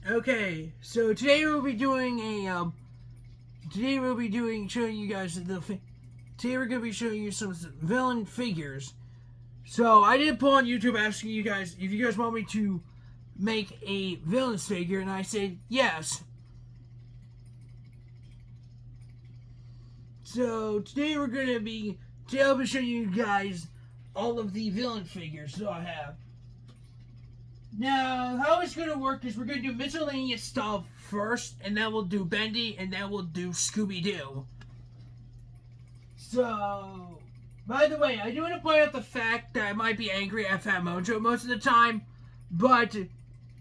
Okay, so today we'll be doing showing you guys today we're gonna be showing you some villain figures. So I did a poll on YouTube asking you guys if you guys want me to make a villain's figure, and I said yes. So today I'll be showing you guys all of the villain figures that I have. Now, how it's going to work is we're going to do miscellaneous stuff first, and then we'll do Bendy, and then we'll do Scooby-Doo. So, by the way, I do want to point out the fact that I might be angry at Fat Mojo most of the time, but,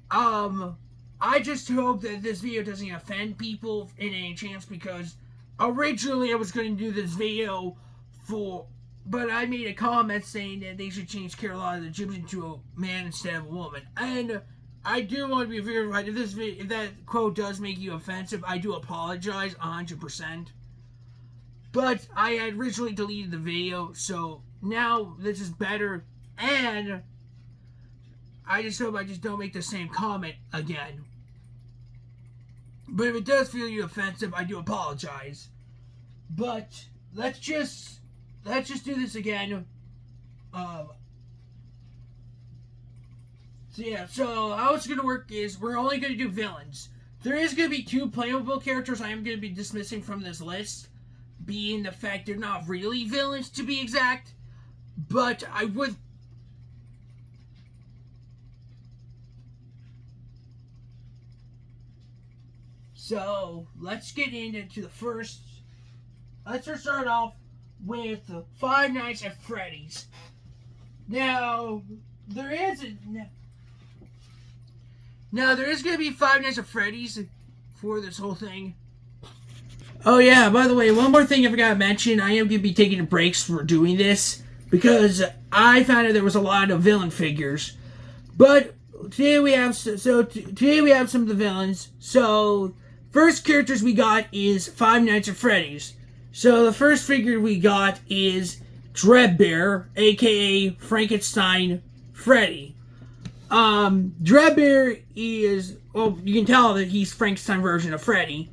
I just hope that this video doesn't offend people in any chance, because originally I was going to do this video but I made a comment saying that they should change Carolina the Gypsy to a man instead of a woman. And I do want to be very right. If that quote does make you offensive, I do apologize 100%. But I had originally deleted the video, so now this is better. And I just hope I just don't make the same comment again. But if it does feel you offensive, I do apologize. But let's just do this again. So how it's going to work is we're only going to do villains. There is going to be 2 playable characters I am going to be dismissing from this list, being the fact they're not really villains to be exact, but I would... So, let's get into the first... Let's just start off with Five Nights at Freddy's. Now, there is going to be Five Nights at Freddy's for this whole thing. Oh yeah, by the way, one more thing I forgot to mention. I am going to be taking breaks for doing this because I found out there was a lot of villain figures. But today we have some of the villains. So, first characters we got is Five Nights at Freddy's. So the first figure we got is Dreadbear, aka Frankenstein Freddy. Dreadbear is, well, you can tell that he's Frankenstein version of Freddy.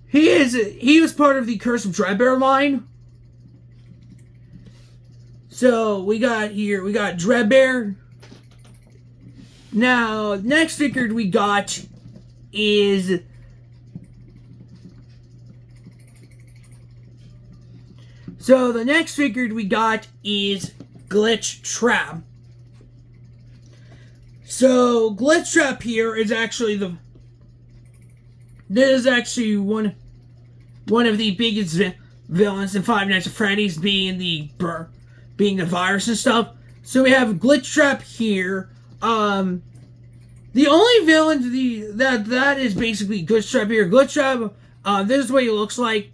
He was part of the Curse of Dreadbear line. So we got Dreadbear. Now, next figure we got is the next figure we got is Glitch Trap. So, Glitch Trap here is actually one of the biggest villains in Five Nights at Freddy's, being the virus and stuff. So we have Glitch Trap here. The only villain that is basically Glitch Trap here. Glitch Trap, this is what he looks like.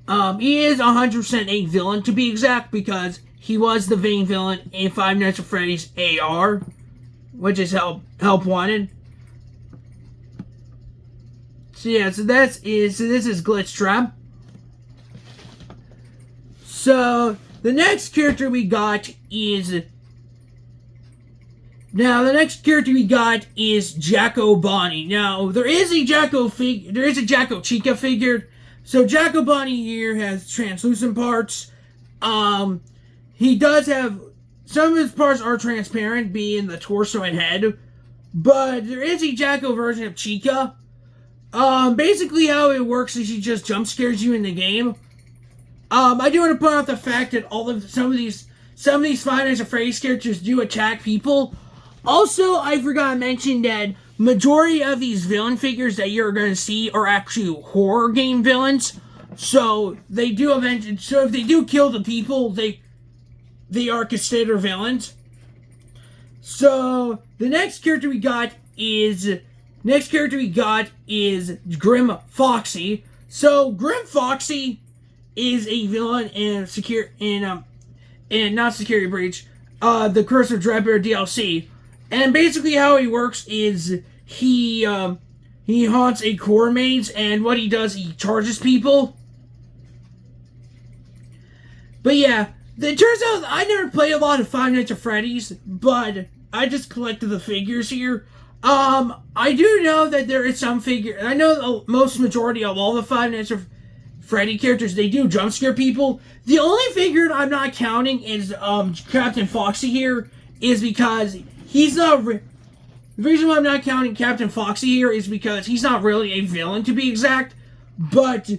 He is 100% a villain to be exact, because he was the main villain in Five Nights at Freddy's AR, which is Help Wanted. So yeah, this is Glitch Trap. So the next character we got is Jacko Bonnie. Now there is a Jacko Chica figure. So Jacko Bonnie here has translucent parts. He does have, some of his parts are transparent, being the torso and head. But there is a Jacko version of Chica. Basically how it works is she just jump scares you in the game. I do want to point out the fact that some of these Five Nights at Freddy's characters do attack people. Also, I forgot to mention that majority of these villain figures that you're going to see are actually horror game villains. So if they do kill the people, they are considered villains. So the next character we got is Grim Foxy. So Grim Foxy is a villain in not Security Breach, the Curse of Dreadbear DLC. And basically how he works is he haunts a core maze, and what he does, he charges people. But yeah, it turns out I never played a lot of Five Nights at Freddy's, but I just collected the figures here. I do know that there is some figure. I know the most majority of all the Five Nights at Freddy characters, they do jump scare people. The only figure I'm not counting is Captain Foxy here, is because he's not. The reason why I'm not counting Captain Foxy here is because he's not really a villain, to be exact. But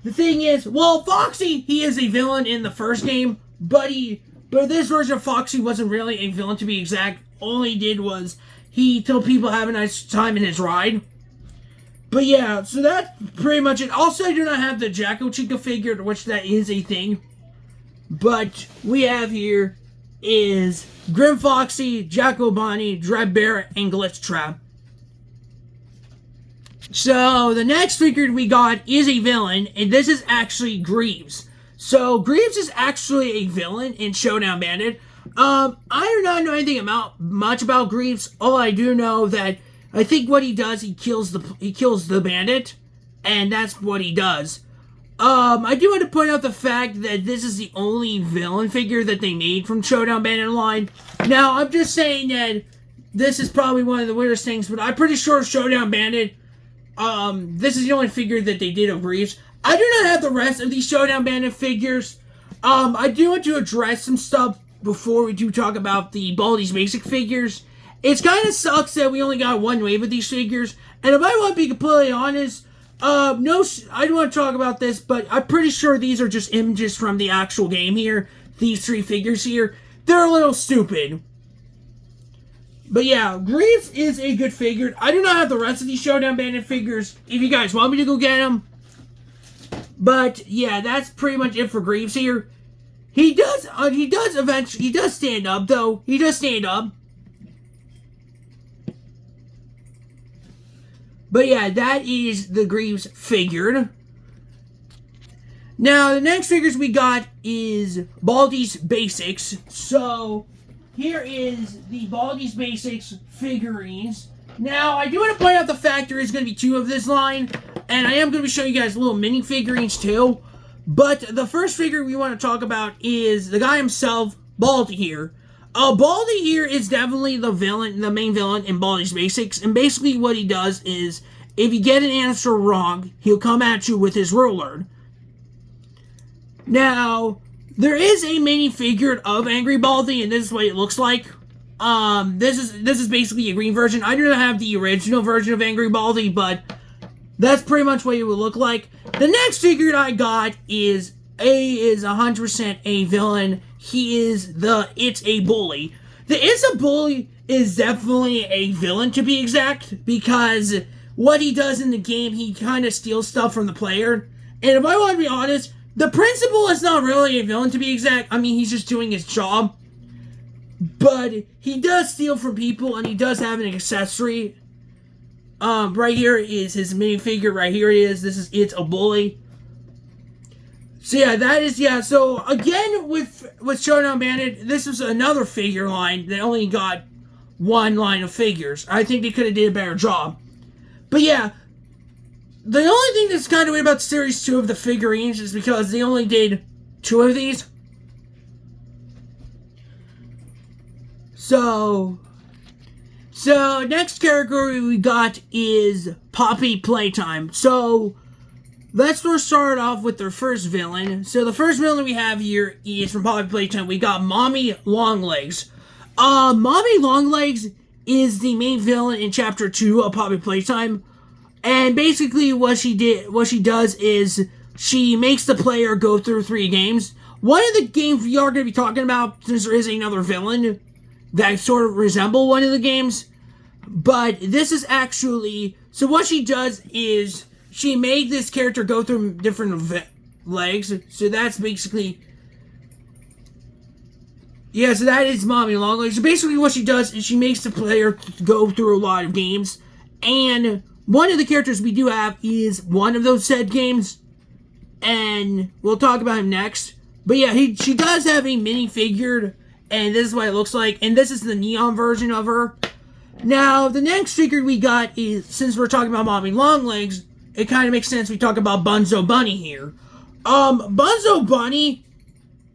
the thing is, well, Foxy, he is a villain in the first game, but this version of Foxy wasn't really a villain, to be exact. All he did was he told people have a nice time in his ride. But yeah, so that's pretty much it. Also, I do not have the Jacko Chica figure, which that is a thing. But we have here is Grim Foxy, Jacko Bonnie, Dread Bear, and Glitch Trap. So the next figure we got is a villain, and this is actually Greaves. So Greaves is actually a villain in Showdown Bandit. I do not know anything much about Greaves. All I do know that I think what he does, he kills the bandit, and that's what he does. I do want to point out the fact that this is the only villain figure that they made from Showdown Bandit line. Now, I'm just saying that this is probably one of the weirdest things, but I'm pretty sure Showdown Bandit, this is the only figure that they did of Greaves. I do not have the rest of these Showdown Bandit figures. I do want to address some stuff before we do talk about the Baldi's Basic figures. It kind of sucks that we only got one wave of these figures, and if I want to be completely honest, I don't want to talk about this, but I'm pretty sure these are just images from the actual game here. These three figures here, they're a little stupid. But yeah, Greaves is a good figure. I do not have the rest of these Showdown Bandit figures, if you guys want me to go get them. But yeah, that's pretty much it for Greaves here. He does stand up, though. He does stand up. But yeah, that is the Greaves figured. Now, the next figures we got is Baldi's Basics. So, here is the Baldi's Basics figurines. Now, I do want to point out the fact there is going to be two of this line, and I am going to be showing you guys little mini figurines too. But the first figure we want to talk about is the guy himself, Baldi here. Baldi here is definitely the main villain in Baldi's Basics, and basically what he does is, if you get an answer wrong, he'll come at you with his ruler. Now, there is a mini figure of Angry Baldi, and this is what it looks like. This is basically a green version. I do not have the original version of Angry Baldi, but that's pretty much what it would look like. The next figure I got is 100% a villain. He is It's a Bully. The It's a Bully is definitely a villain, to be exact, because what he does in the game, he kind of steals stuff from the player. And if I want to be honest, the principal is not really a villain, to be exact. I mean, he's just doing his job. But he does steal from people, and he does have an accessory. Right here is his minifigure. Right here it is. This is It's a Bully. So yeah, that is, yeah. So again, with Showdown Bandit, this is another figure line that only got one line of figures. I think they could have did a better job. But yeah, the only thing that's kind of weird about Series 2 of the figurines is because they only did 2 of these. So next category we got is Poppy Playtime. So let's first start off with their first villain. So the first villain we have here is from Poppy Playtime. We got Mommy Longlegs. Mommy Longlegs is the main villain in Chapter 2 of Poppy Playtime. And basically what she does is she makes the player go through 3 games. One of the games we are going to be talking about, since there is another villain that sort of resemble one of the games. But this is actually... So what she does is she made this character go through different legs. So that's basically... Yeah, so that is Mommy Longlegs. So basically what she does is she makes the player go through a lot of games. And one of the characters we do have is one of those said games. And we'll talk about him next. But yeah, she does have a minifigured, and this is what it looks like. And this is the neon version of her. Now, the next figure we got is, since we're talking about Mommy Longlegs, it kind of makes sense we talk about Bunzo Bunny here. Bunzo Bunny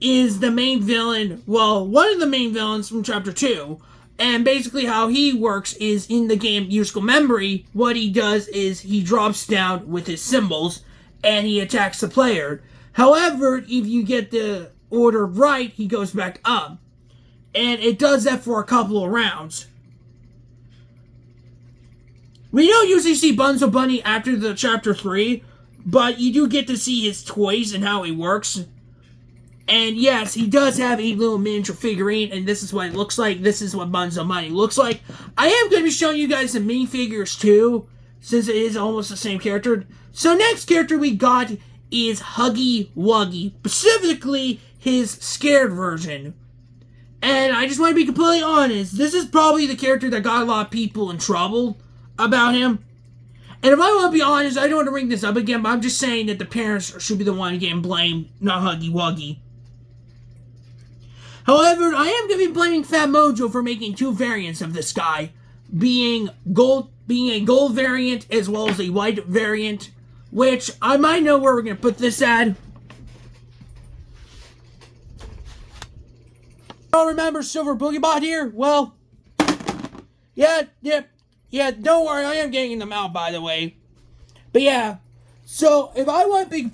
is the main villain, well, one of the main villains from Chapter 2. And basically how he works is in the game musical memory, what he does is he drops down with his cymbals and he attacks the player. However, if you get the order right, he goes back up. And it does that for a couple of rounds. We don't usually see Bunzo Bunny after the Chapter 3, but you do get to see his toys and how he works. And yes, he does have a little miniature figurine, and this is what it looks like. This is what Bunzo Bunny looks like. I am going to be showing you guys some minifigures too, since it is almost the same character. So next character we got is Huggy Wuggy, specifically his scared version. And I just want to be completely honest, this is probably the character that got a lot of people in trouble about him. And if I want to be honest, I don't want to bring this up again, but I'm just saying that the parents should be the one getting blamed, not Huggy Wuggy. However, I am going to be blaming Fat Mojo for making two variants of this guy, being a gold variant as well as a white variant, which I might know where we're going to put this at. Oh, remember Silver Boogiebot here? Well, yeah, don't worry, I am getting them out, by the way. But yeah, so if I want to be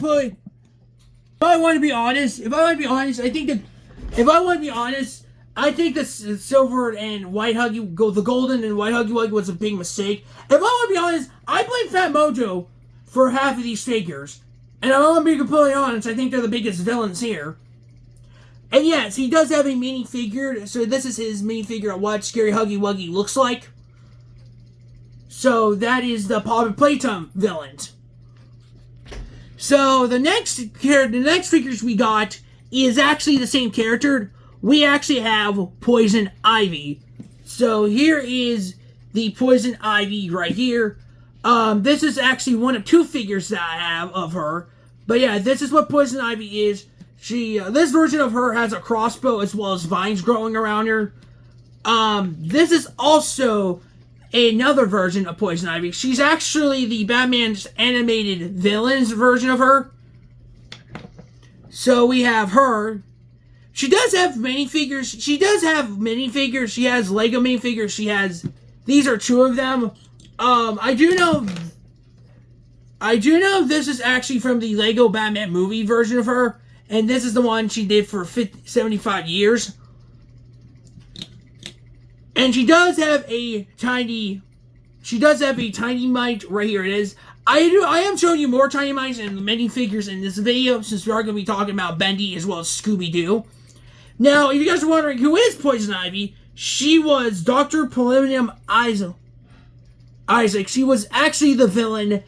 honest, I think the silver and white Huggy, the golden and white Huggy Wuggy was a big mistake. If I want to be honest, I blame Fat Mojo for half of these figures. And if I want to be completely honest, I think they're the biggest villains here. And yes, he does have a minifigure, so this is his minifigure of what Scary Huggy Wuggy looks like. So that is the Pop and Playtime villain. So the next figures we got is actually the same character. We actually have Poison Ivy. So here is the Poison Ivy right here. This is actually one of two figures that I have of her. But yeah, this is what Poison Ivy is. This version of her has a crossbow as well as vines growing around her. This is also another version of Poison Ivy. She's actually the Batman's animated villain's version of her. So we have her. She does have minifigures. She has Lego minifigures. These are two of them. I do know this is actually from the Lego Batman movie version of her. And this is the one she did for 75 years. And she does have a tiny mite. Right here it is. I am showing you more tiny mites and minifigures in this video, since we are going to be talking about Bendy as well as Scooby-Doo. Now, if you guys are wondering who is Poison Ivy, she was Dr. Polonium Isaac. She was actually the villain,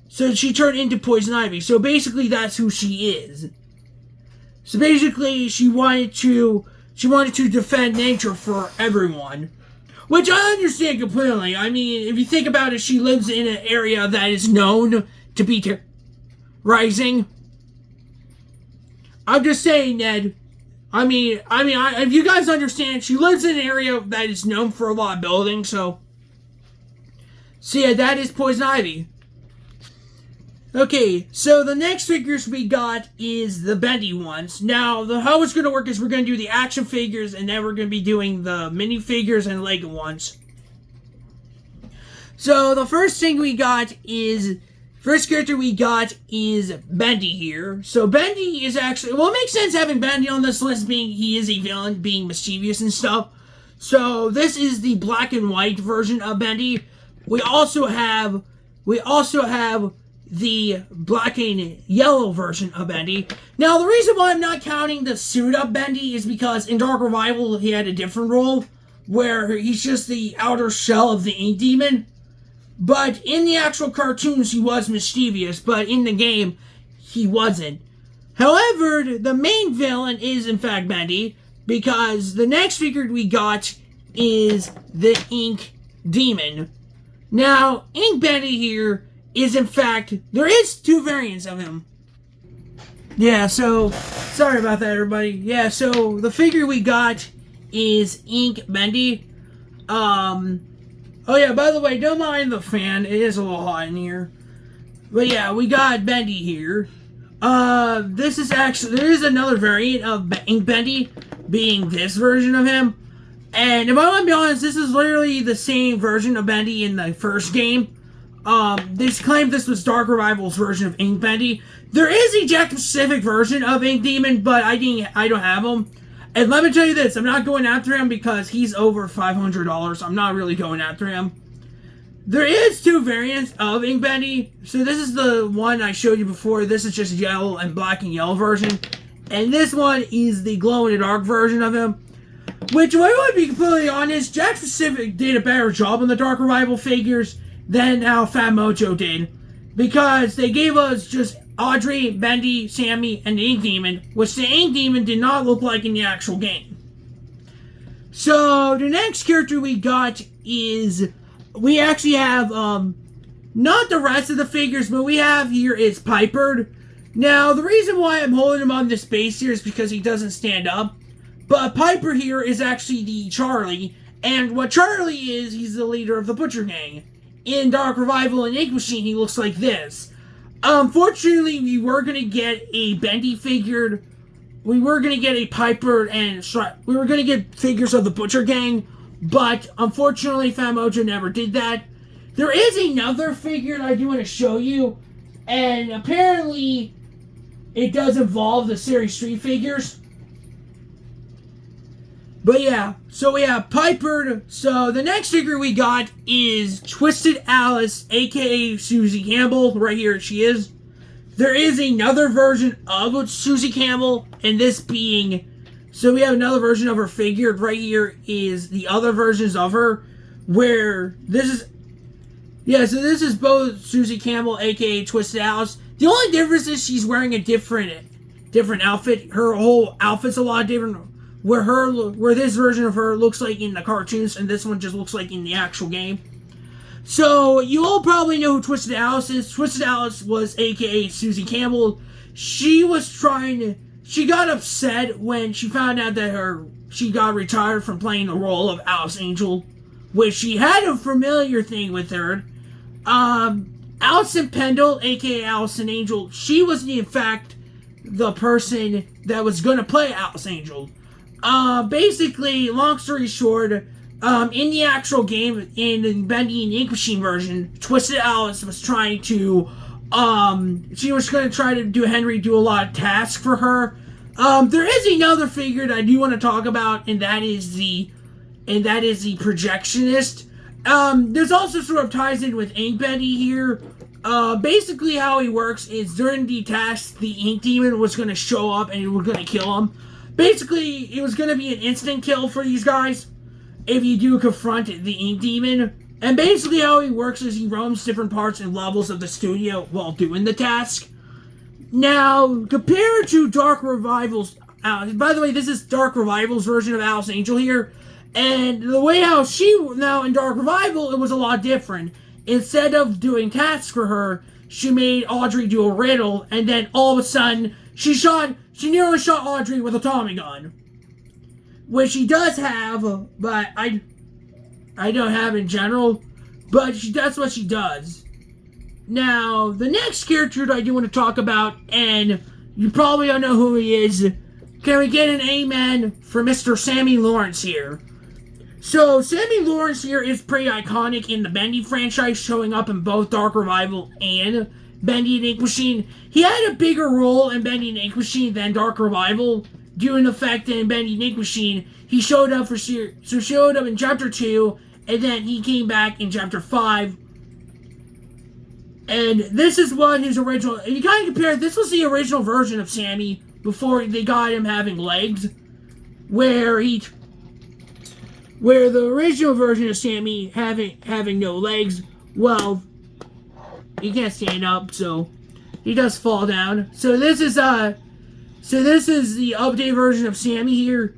so she turned into Poison Ivy. So basically, that's who she is. So basically, she wanted to defend nature for everyone. Which I understand completely. I mean, if you think about it, she lives in an area that is known to be terrorizing. I'm just saying, Ned. If you guys understand, she lives in an area that is known for a lot of buildings, so yeah, that is Poison Ivy. Okay, so the next figures we got is the Bendy ones. Now, how it's going to work is we're going to do the action figures, and then we're going to be doing the minifigures and Lego ones. So, the first character we got is Bendy here. So, Bendy is actually, well, it makes sense having Bendy on this list, being he is a villain, being mischievous and stuff. So, this is the black and white version of Bendy. We also have the black and yellow version of Bendy. Now, the reason why I'm not counting the suit-up Bendy is because in Dark Revival, he had a different role, where he's just the outer shell of the Ink Demon. But in the actual cartoons, he was mischievous, but in the game, he wasn't. However, the main villain is, in fact, Bendy, because the next figure we got is the Ink Demon. Now, Ink Bendy here is, in fact, there is two variants of him. Yeah, so, sorry about that, everybody. Yeah, so, the figure we got is Ink Bendy. Oh yeah, by the way, don't mind the fan. It is a little hot in here. But yeah, we got Bendy here. There is another variant of Ink Bendy, being this version of him. And if I want to be honest, this is literally the same version of Bendy in the first game. They claimed this was Dark Revival's version of Ink Bendy. There is a Jack-specific version of Ink Demon, but I don't have him. And let me tell you this, I'm not going after him because he's over $500. I'm not really going after him. There is 2 variants of Ink Bendy. So this is the one I showed you before. This is just yellow and black and yellow version. And this one is the glow-in-the-dark version of him. Which, if I want to be completely honest, Jack-specific did a better job on the Dark Revival figures than how Fat Mojo did. Because they gave us just Audrey, Bendy, Sammy, and the Ink Demon, which the Ink Demon did not look like in the actual game. So, the next character we got is, we actually have, not the rest of the figures, but we have here is Piper. Now, the reason why I'm holding him on this base here is because he doesn't stand up. But Piper here is actually the Charlie, and what Charlie is, he's the leader of the Butcher Gang. In Dark Revival and Ink Machine, he looks like this. Unfortunately, we were going to get a Bendy figured. We were going to get a Piper and we were going to get figures of the Butcher Gang, but unfortunately, Fat Mojo never did that. There is another figure that I do want to show you, and apparently, it does involve the Series 3 figures. But yeah, so we have Piper. So the next figure we got is Twisted Alice, aka Susie Campbell. Right here she is. There is another version of Susie Campbell, and this being... So we have another version of her figure. Right here is the other versions of her, where this is... Yeah, so this is both Susie Campbell, aka Twisted Alice. The only difference is she's wearing a different outfit. Her whole outfit's a lot different. Where this version of her looks like in the cartoons, and this one just looks like in the actual game. So, you all probably know who Twisted Alice is. Twisted Alice was aka Susie Campbell. She got upset when she found out that she got retired from playing the role of Alice Angel, which she had a familiar thing with her. Allison Pendle, aka Allison Angel, she was in fact the person that was going to play Alice Angel. Basically, long story short, in the actual game, in the Bendy and Ink Machine version, Twisted Alice was trying to, she was going to try to do a lot of tasks for her. There is another figure that I do want to talk about, and that is the projectionist. There's also sort of ties in with Ink Bendy here. Basically how he works is during the task, the Ink Demon was going to show up and we're going to kill him. Basically, it was going to be an instant kill for these guys if you do confront the Ink Demon. And basically how he works is he roams different parts and levels of the studio while doing the task. Now, compared to Dark Revival's... by the way, this is Dark Revival's version of Alice Angel here. And the way how now in Dark Revival, it was a lot different. Instead of doing tasks for her, she made Audrey do a riddle, and then all of a sudden, she nearly shot Audrey with a Tommy gun. Which she does have, but I don't have in general. But that's what she does. Now, the next character that I do want to talk about, and you probably don't know who he is. Can we get an amen for Mr. Sammy Lawrence here? So, Sammy Lawrence here is pretty iconic in the Bendy franchise, showing up in both Dark Revival and Bendy and Ink Machine. He had a bigger role in Bendy and Ink Machine than Dark Revival, due to the fact that in Bendy and Ink Machine, he showed up in Chapter 2, and then he came back in Chapter 5. And this is what his original... If you kind of compare, this was the original version of Sammy before they got him having legs, where the original version of Sammy having no legs, well, he can't stand up, so he does fall down. So this is the update version of Sammy here.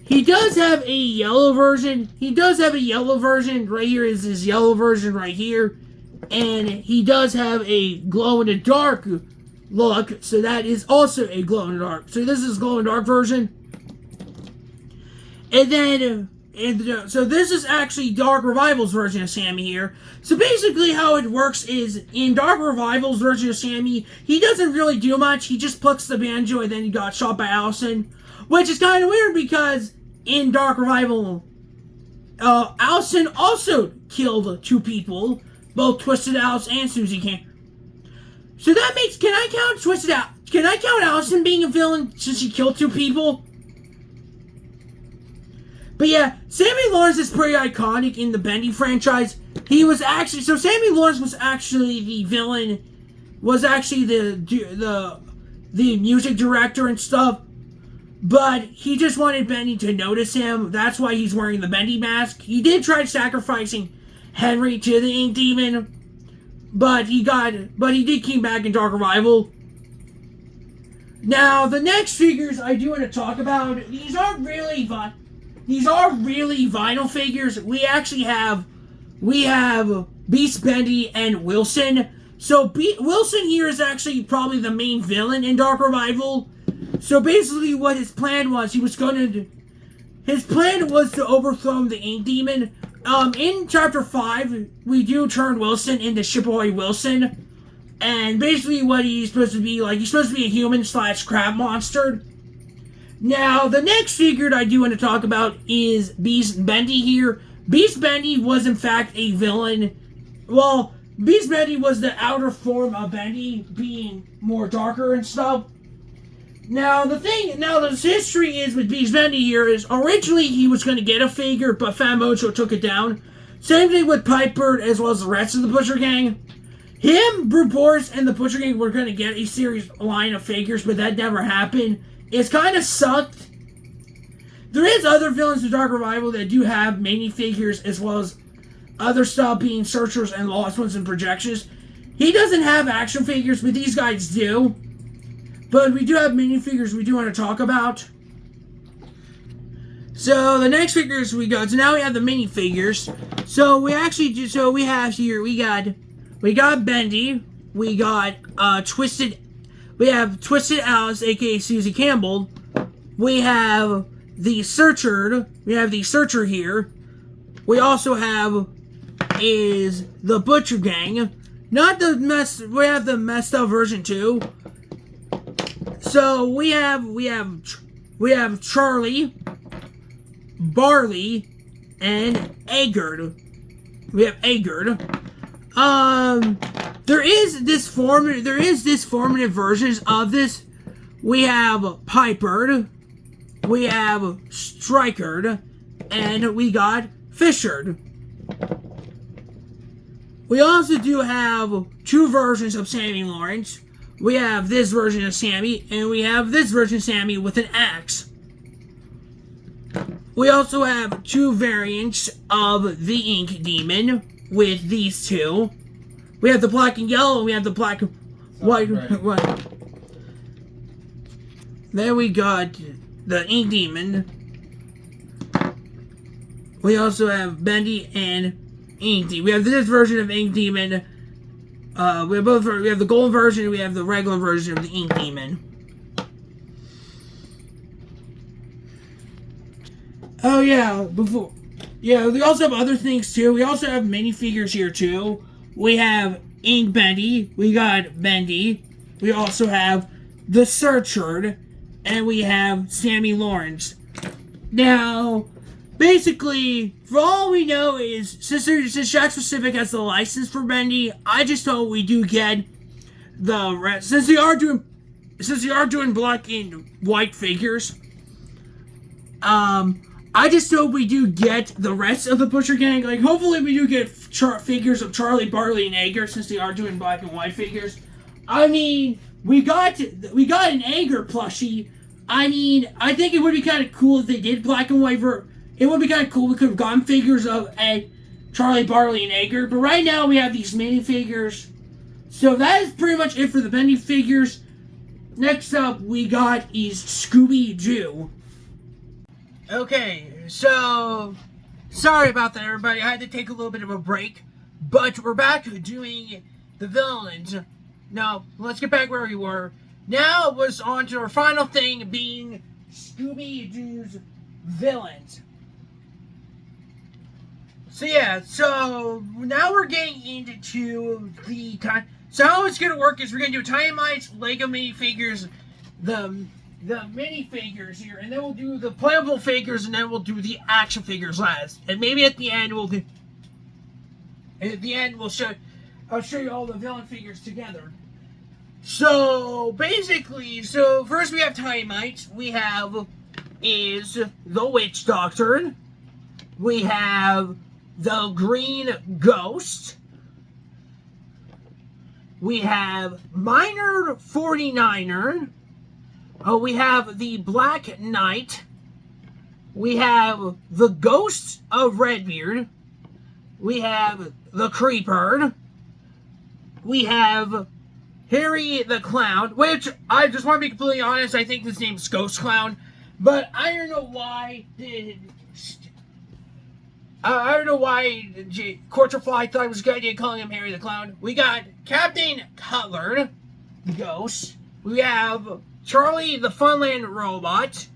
He does have a yellow version. Right here is his yellow version right here. And he does have a glow-in-the-dark look, so that is also a glow-in-the-dark. So this is glow-in-the-dark version. And then... so this is actually Dark Revival's version of Sammy here. So basically how it works is, in Dark Revival's version of Sammy, he doesn't really do much. He just plucks the banjo and then he got shot by Allison. Which is kind of weird because in Dark Revival, Allison also killed 2 people, both Twisted Alice and Susie Can. So that makes, can I count Allison being a villain since she killed 2 people? But yeah, Sammy Lawrence is pretty iconic in the Bendy franchise. He was actually, so Sammy Lawrence was actually the villain, was actually the music director and stuff. But he just wanted Bendy to notice him. That's why he's wearing the Bendy mask. He did try sacrificing Henry to the Ink Demon, but he did come back in Dark Revival. Now, the next figures I do want to talk about, these are really vinyl figures. We have Beast Bendy and Wilson. So Wilson here is actually probably the main villain in Dark Revival. So basically what his plan was, to overthrow the Ink Demon. In Chapter 5, we do turn Wilson into Shipboy Wilson. And basically what he's supposed to be, he's supposed to be a human/crab monster. Now, the next figure I do want to talk about is Beast Bendy here. Beast Bendy was in fact a villain. Well, Beast Bendy was the outer form of Bendy, being more darker and stuff. Now, the history is with Beast Bendy here is, originally he was going to get a figure, but Fat Mojo took it down. Same thing with Piper, as well as the rest of the Butcher Gang. Him, Brute Boris, and the Butcher Gang were going to get a series line of figures, but that never happened. It's kind of sucked. There is other villains in Dark Revival that do have minifigures, as well as other stuff being Searchers and Lost Ones and Projections. He doesn't have action figures, but these guys do. But we do have minifigures we do want to talk about. So the next figures we got, so now we have the minifigures. So we have Bendy, we got Twisted Alice, aka Susie Campbell. We have the Searcher here. We also have is the Butcher Gang. We have the messed up version too. So we have Charlie, Barley, and Agard. We have Agard. There is formative versions of this. We have Piper, we have Striker, and we got Fisher. We also do have 2 versions of Sammy Lawrence. We have this version of Sammy, and we have this version of Sammy with an axe. We also have 2 variants of the Ink Demon with these 2. We have the black and yellow, and we have the black and white. Then we got the Ink Demon. We also have Bendy and Ink Demon. We have this version of Ink Demon. We have the golden version, and we have the regular version of the Ink Demon. Oh yeah, we also have other things too. We also have minifigures here too. We have Ink Bendy, we got Bendy. We also have the Searcher, and we have Sammy Lawrence. Now, basically, for all we know is, since Shack Pacific has the license for Bendy, I just hope we do get the rest. Since they are doing black and white figures, I just hope we do get the rest of the Butcher Gang. Hopefully we do get figures of Charlie, Barley, and Agar, since they are doing black and white figures. I mean, we got an Agar plushie. I mean, I think it would be kind of cool if they did black and white. It would be kind of cool. We could have gotten figures of Charlie, Barley, and Agar. But right now we have these minifigures. So that is pretty much it for the Bendy figures. Next up we got is Scooby-Doo. Okay, so sorry about that, everybody. I had to take a little bit of a break, but we're back doing the villains. Now, let's get back where we were. Now it was on to our final thing, being Scooby-Doo's villains. So yeah, so now we're getting into the time. So how it's gonna work is we're gonna do Tiny Mice, Lego minifigures, the the minifigures here, and then we'll do the playable figures, and then we'll do the action figures last. And maybe at the end we'll do. And at the end I'll show you all the villain figures together. So basically, first we have Timite. We have is the Witch Doctor. We have the Green Ghost. We have Minor 49er. We have the Black Knight. We have the Ghost of Redbeard. We have the Creeper. We have Harry the Clown, which I just want to be completely honest, I think his name's Ghost Clown, but I don't know why Quarterfly thought it was a good idea calling him Harry the Clown. We got Captain Cutler, the Ghost. We have Charlie the Funland Robot.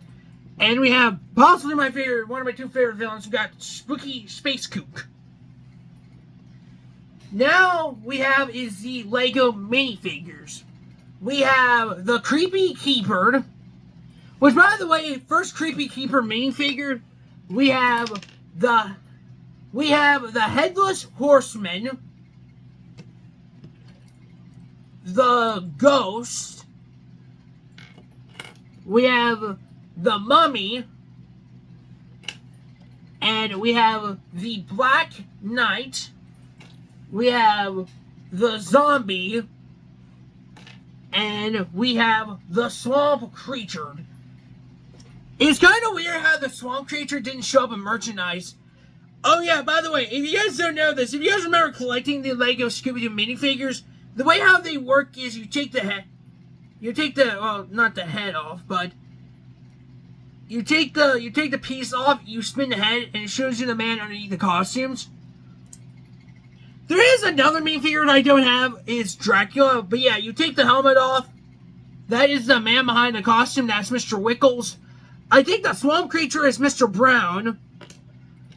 And we have possibly one of my two favorite villains. We got Spooky Space Kook. Now we have is the Lego minifigures. We have the Creepy Keeper, which, by the way, first Creepy Keeper minifigure. We have the Headless Horseman, the Ghost. We have the Mummy, and we have the Black Knight. We have the Zombie, and we have the Swamp Creature. It's kind of weird how the Swamp Creature didn't show up in merchandise. Oh yeah, by the way, if you guys don't know this, if you guys remember collecting the Lego Scooby-Doo minifigures, the way how they work is you take well, not the head off, but you take the piece off, you spin the head, and it shows you the man underneath the costumes. There is another minifigure that I don't have, is Dracula, but yeah, you take the helmet off, that is the man behind the costume, that's Mr. Wickles. I think the Swamp Creature is Mr. Brown.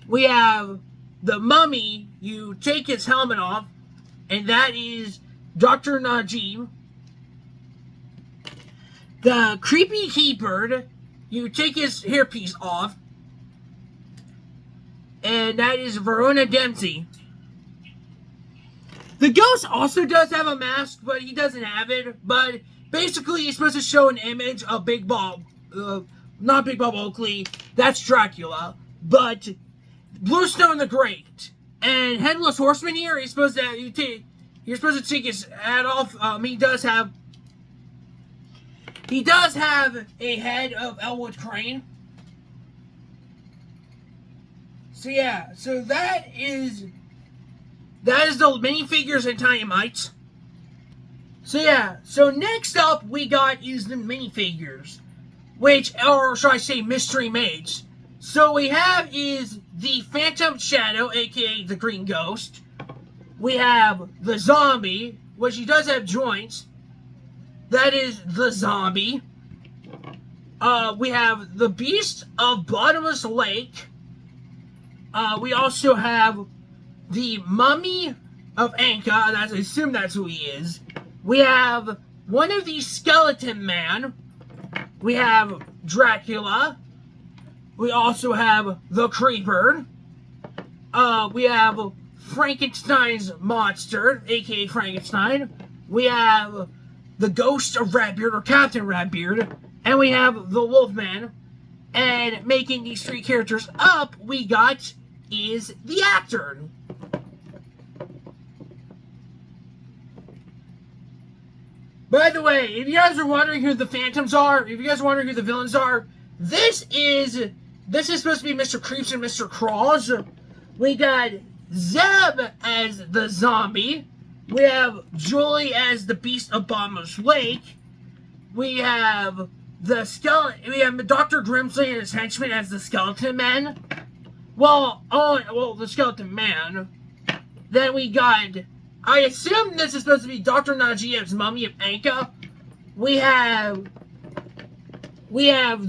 We have the Mummy, you take his helmet off, and that is Dr. Najib. The Creepy Keeper, you take his hairpiece off, and that is Verona Dempsey. The Ghost also does have a mask, but he doesn't have it. But basically, he's supposed to show an image of Big Bob, not Big Bob Oakley. That's Dracula, but Bluestone the Great and Headless Horseman here. He's supposed to you're supposed to take his hat off. He does have a head of Elwood Crane. So yeah, so that is the minifigures and Timeites. So yeah, so next up we got is the minifigures, which, or should I say, mystery maids. So we have is the Phantom Shadow, aka the Green Ghost. We have the Zombie, which he does have joints. That is the Zombie. We have the Beast of Bottomless Lake. We also have the Mummy of Anka, and I assume that's who he is. We have one of the Skeleton Man. We have Dracula. We also have the Creeper. We have Frankenstein's monster, aka Frankenstein. We have the Ghost of Redbeard, or Captain Redbeard. And we have the Wolfman. And making these three characters up, we got is the actor. By the way, if you guys are wondering who the Phantoms are, if you guys are wondering who the villains are, this is supposed to be Mr. Creeps and Mr. Crawls. We got Zeb as the Zombie. We have Julie as the Beast of Bottomless Lake. We have the skeleton. We have Dr. Grimsley and his henchmen as the Skeleton Men. The Skeleton Man. Then we got, I assume this is supposed to be Dr. Najib's Mummy of Anka. We have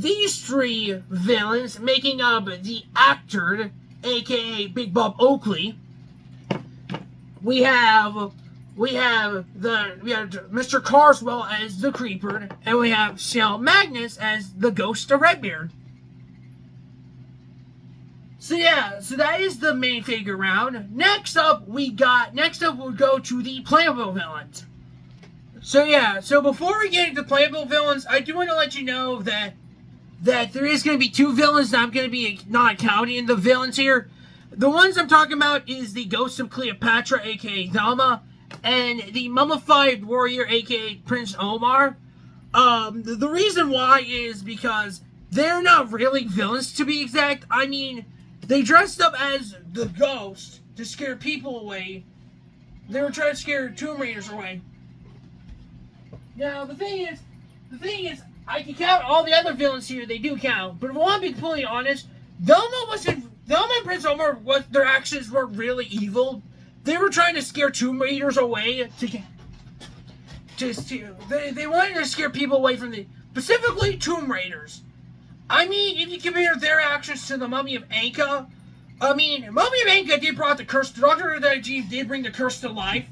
these three villains making up the actor, aka Big Bob Oakley. We have we have Mr. Carswell as the Creeper, and we have Shell Magnus as the Ghost of Redbeard. So yeah, so that is the main figure round. Next up we'll go to the playable villains. So yeah, so before we get into playable villains, I do want to let you know that there is going to be 2 villains that I'm going to be not counting the villains here. The ones I'm talking about is the Ghost of Cleopatra, aka Thelma, and the Mummified Warrior, aka Prince Omar. The reason why is because they're not really villains, to be exact. I mean, they dressed up as the Ghost to scare people away. They were trying to scare Tomb Raiders away. Now, the thing is, I can count all the other villains here. They do count, but if I want to be completely honest, Thelma and Prince Omar, their actions were really evil. They were trying to scare Tomb Raiders away. They wanted to scare people away from specifically Tomb Raiders. I mean, if you compare their actions to the Mummy of Anka, Mummy of Anka did brought the curse. Dr. Najib did bring the curse to life,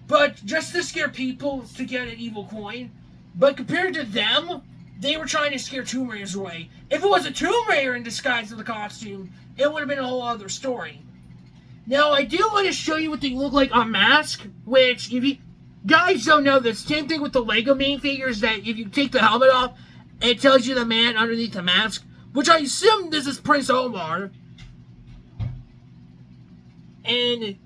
but just to scare people to get an evil coin. But compared to them, they were trying to scare Tomb Raiders away. If it was a Tomb Raider in disguise with a costume, it would have been a whole other story. Now, I do want to show you what they look like on mask, which, if you guys don't know, the same thing with the Lego minifigures, that if you take the helmet off, it tells you the man underneath the mask, which I assume this is Prince Omar. And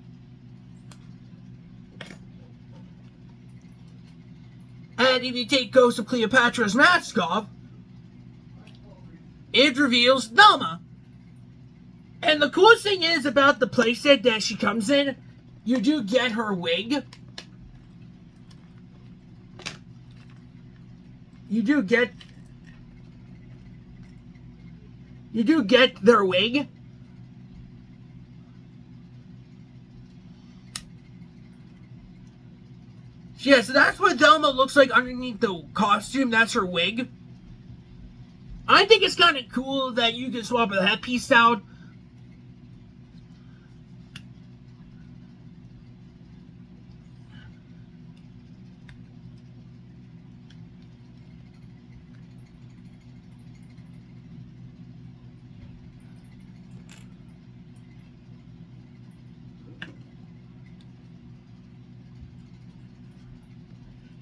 if you take Ghost of Cleopatra's mask off, it reveals Thelma. And the coolest thing is about the playset that she comes in, you do get her wig. You do get their wig. Yeah, so that's what Thelma looks like underneath the costume. That's her wig. I think it's kind of cool that you can swap the headpiece out.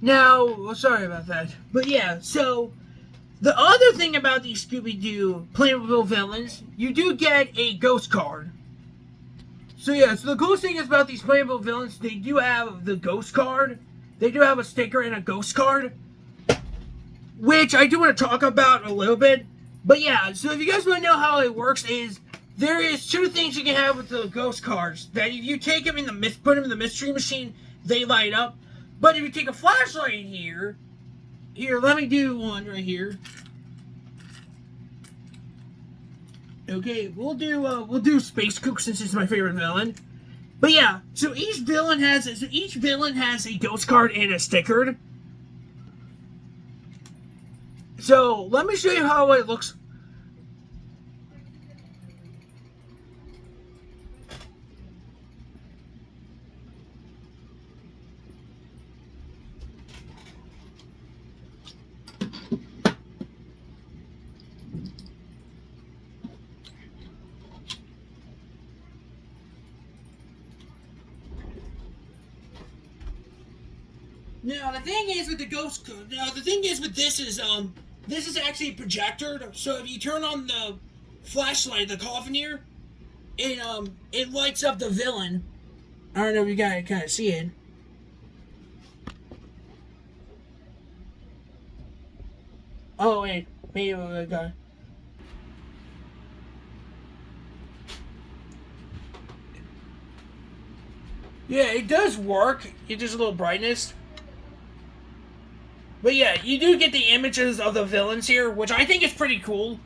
Now, sorry about that. But yeah, so the other thing about these Scooby-Doo playable villains, you do get a ghost card. So yeah, so the coolest thing is about these playable villains, they do have the ghost card. They do have a sticker and a ghost card, which I do want to talk about a little bit. But yeah, so if you guys want to know how it works, is there is 2 things you can have with the ghost cards. That if you take them put them in the mystery machine, they light up. But if you take a flashlight here, let me do one right here. Okay, we'll do Space Kook since it's my favorite villain. But yeah, so each villain has a ghost card and a sticker. So let me show you how it looks. Now the thing is with this is actually a projector. So if you turn on the flashlight, the coffin here, it lights up the villain. I don't know if you guys kind of see it. Oh wait, maybe I got it. Yeah, it does work. It's just a little brightness. But yeah, you do get the images of the villains here, which I think is pretty cool.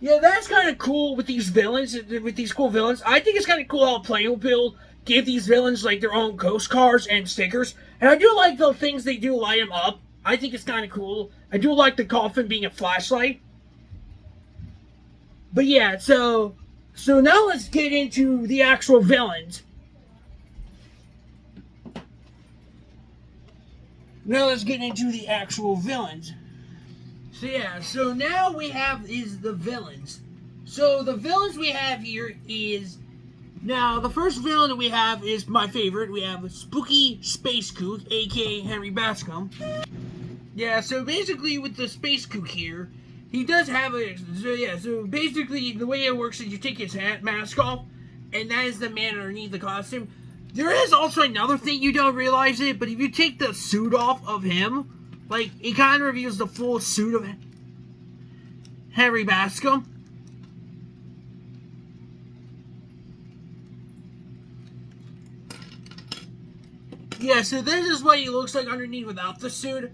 Yeah, that's kind of cool with these villains, with these cool villains. I think it's kind of cool how Playmobil gave these villains like their own ghost cards and stickers. And I do like the things they do light them up. I think it's kind of cool. I do like the coffin being a flashlight. But yeah, so So now let's get into the actual villains. Now let's get into the actual villains. So yeah, so now we have is the villains. So the villains we have here is, now the first villain that we have is my favorite. We have Spooky Space Kook, aka Henry Bascom. Yeah, so basically with the Space Kook here, he does have a, so basically the way it works is you take his mask off, and that is the man underneath the costume. There is also another thing, you don't realize it, but if you take the suit off of him, like, it kind of reveals the full suit of Henry Bascom. Yeah, so this is what he looks like underneath without the suit.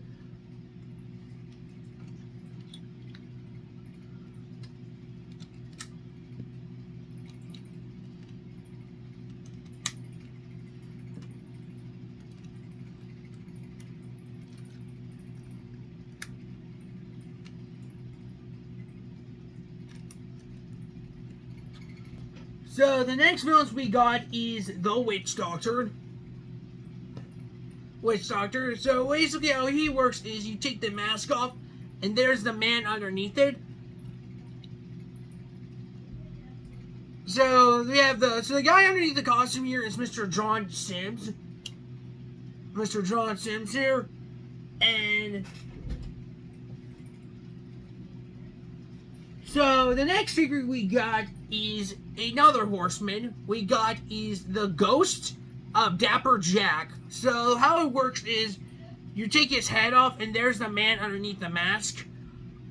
So the next villains we got is the Witch Doctor. So basically how he works is you take the mask off, and there's the man underneath it. So we have the guy underneath the costume here is Mr. John Sims. Mr. John Sims here. And so the next figure we got is another horseman. We got is the ghost of Dapper Jack. So how it works is you take his head off, and there's the man underneath the mask.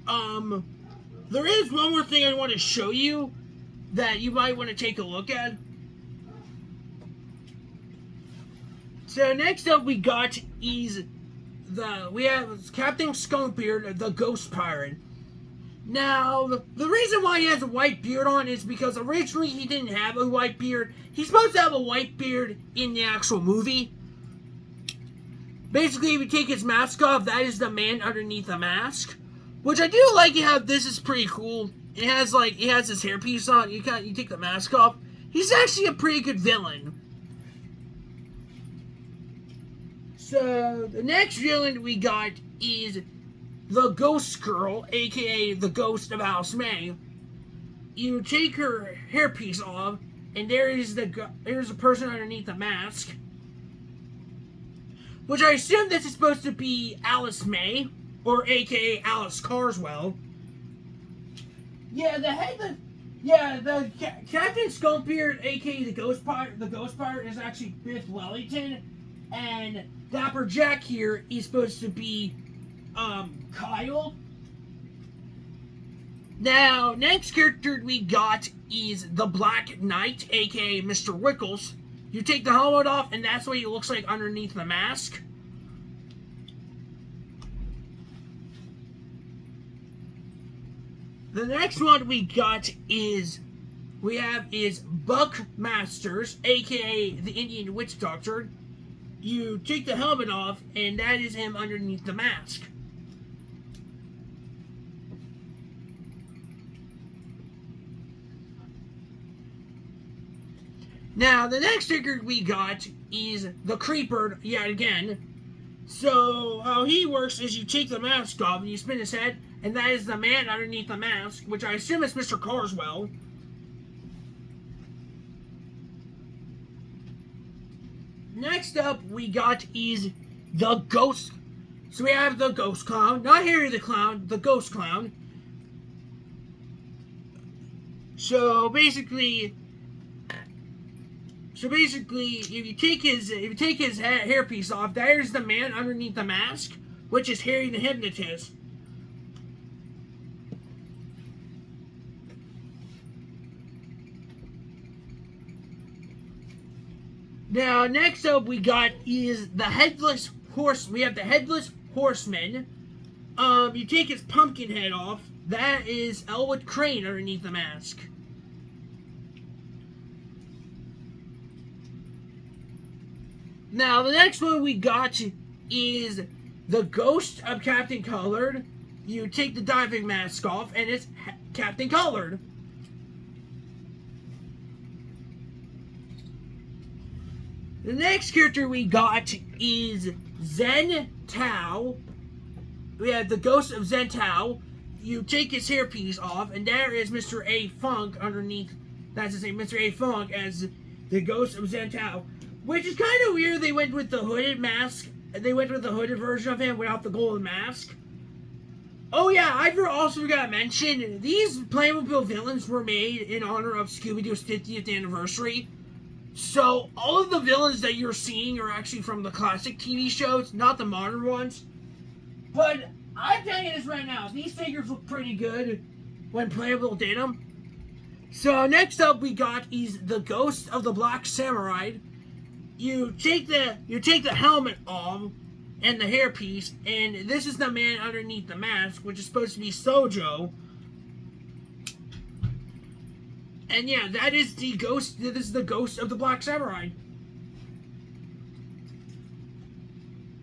There is one more thing I want to show you that you might want to take a look at. So next up we got is we have Captain Skunkbeard, the Ghost Pirate. Now, the reason why he has a white beard on is because originally he didn't have a white beard. He's supposed to have a white beard in the actual movie. Basically, if you take his mask off, that is the man underneath the mask. Which I do like how this is pretty cool. It has his hairpiece on. You take the mask off. He's actually a pretty good villain. So, the next villain we got is the Ghost Girl, aka the Ghost of House May. You take her hairpiece off, and there's a person underneath the mask. Which I assume this is supposed to be Alice May, or aka Alice Carswell. Yeah, the Captain Skunkbeard, aka the Ghost Pirate is actually Biff Wellington, and Dapper Jack here is supposed to be Kyle. Now, next character we got is the Black Knight, aka Mr. Wickles. You take the helmet off, and that's what he looks like underneath the mask. The next one we got is Buck Masters, aka the Indian Witch Doctor. You take the helmet off, and that is him underneath the mask. Now, the next figure we got is the Creeper, yet again. So, how he works is you take the mask off and you spin his head, and that is the man underneath the mask, which I assume is Mr. Carswell. Next up, we got is the Ghost. So we have the Ghost Clown, not Harry the Clown, the Ghost Clown. So basically, if you take his hairpiece off, there's the man underneath the mask, which is Harry the Hypnotist. Now, next up we got is the Headless Horse. We have the Headless Horseman. You take his pumpkin head off. That is Elwood Crane underneath the mask. Now, the next one we got is the Ghost of Captain Colored. You take the diving mask off, and it's Captain Colored. The next character we got is Zen Tao. We have the ghost of Zen Tao. You take his hairpiece off, and there is Mr. A Funk underneath. That's to say, Mr. A Funk as the ghost of Zen Tao. Which is kind of weird. They went with the hooded mask. They went with the hooded version of him without the golden mask. Oh yeah, I also forgot to mention, these Playmobil villains were made in honor of Scooby-Doo's 50th anniversary. So, all of the villains that you're seeing are actually from the classic TV shows, not the modern ones. But, I'm telling you this right now, these figures look pretty good when Playmobil did them. So, next up we got is the Ghost of the Black Samurai. You take the helmet off and the hairpiece, and this is the man underneath the mask, which is supposed to be Sojo. And yeah, that is the ghost. This is the Ghost of the Black Samurai.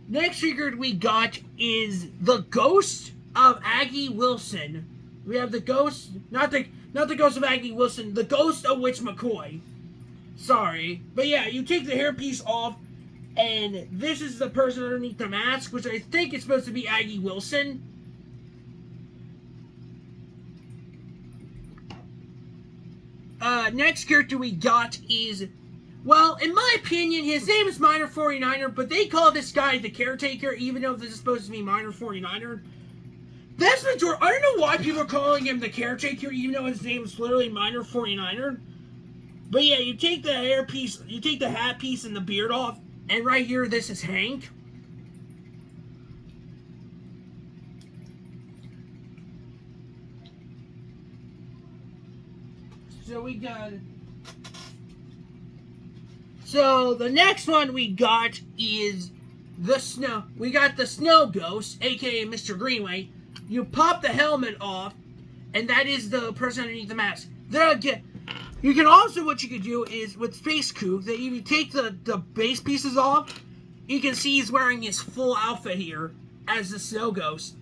Next figure we got is the Ghost of Aggie Wilson. We have the ghost, not the Ghost of Aggie Wilson, the Ghost of Witch McCoy. Sorry, but yeah, you take the hairpiece off, and this is the person underneath the mask, which I think is supposed to be Aggie Wilson. Next character we got is, well, in my opinion, his name is Minor 49er, but they call this guy the Caretaker, even though this is supposed to be Minor 49er. That's majority. I don't know why people are calling him the Caretaker, even though his name is literally Minor 49er. But yeah, you take the hairpiece, you take the hat piece and the beard off, and right here, this is Hank. So we got... So the next one we got is the snow. We got the Snow Ghost, aka Mr. Greenway. You pop the helmet off, and that is the person underneath the mask. You can also, what you can do is, with Space Kook, that if you take the base pieces off, you can see he's wearing his full outfit here as the Snow Ghost.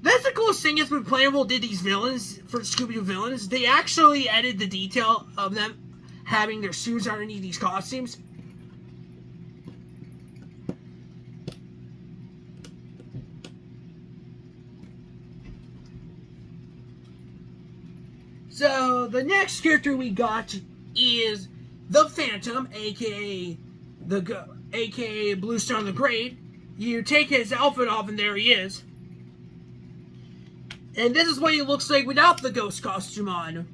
That's the coolest thing is when Playmobil did these villains, for Scooby-Doo villains, they actually added the detail of them having their suits underneath these costumes. So, the next character we got is the Phantom, aka Bluestone the Great. You take his outfit off and there he is. And this is what he looks like without the ghost costume on.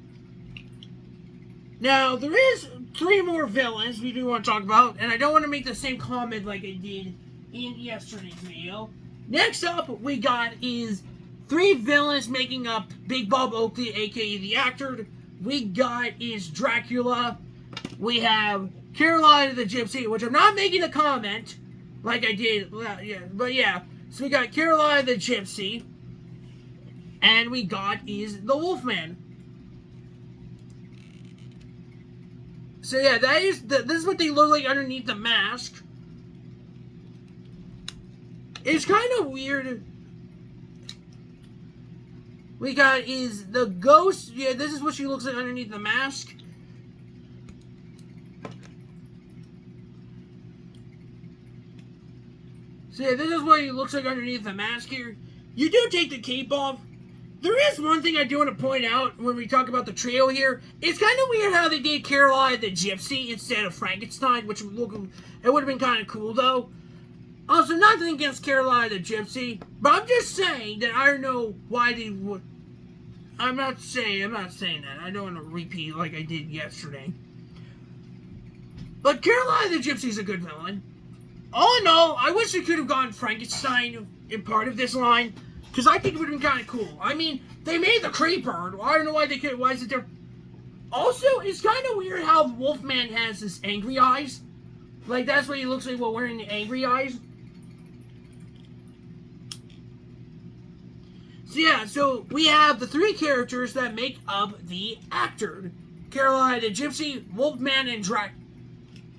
Now, there is 3 more villains we do want to talk about, and I don't want to make the same comment like I did in yesterday's video. Next up, we got is 3 villains making up Big Bob Oakley, aka the actor. We got is Dracula. We have Carolina the Gypsy, which I'm not making a comment like I did, but yeah. So we got Carolina the Gypsy. And we got is the Wolfman. So yeah, this is what they look like underneath the mask. It's kind of weird. We got is the ghost. Yeah, this is what she looks like underneath the mask. So yeah, this is what he looks like underneath the mask here. You do take the cape off. There is one thing I do want to point out when we talk about the trio here. It's kind of weird how they did Carolina the Gypsy instead of Frankenstein, which would have been kind of cool though. Also, nothing against Carolina the Gypsy, but I'm just saying that I don't know why they would. I'm not saying that. I don't want to repeat like I did yesterday. But Carolina the Gypsy's a good villain. All in all, I wish we could have gone Frankenstein in part of this line. Because I think it would have been kind of cool. I mean, they made the Creeper. I don't know why they could. Why is it there? Also, it's kind of weird how Wolfman has his angry eyes. Like, that's what he looks like while wearing the angry eyes. So, yeah. So, we have the 3 characters that make up the actor. Carolina the Gypsy, Wolfman, and Drac.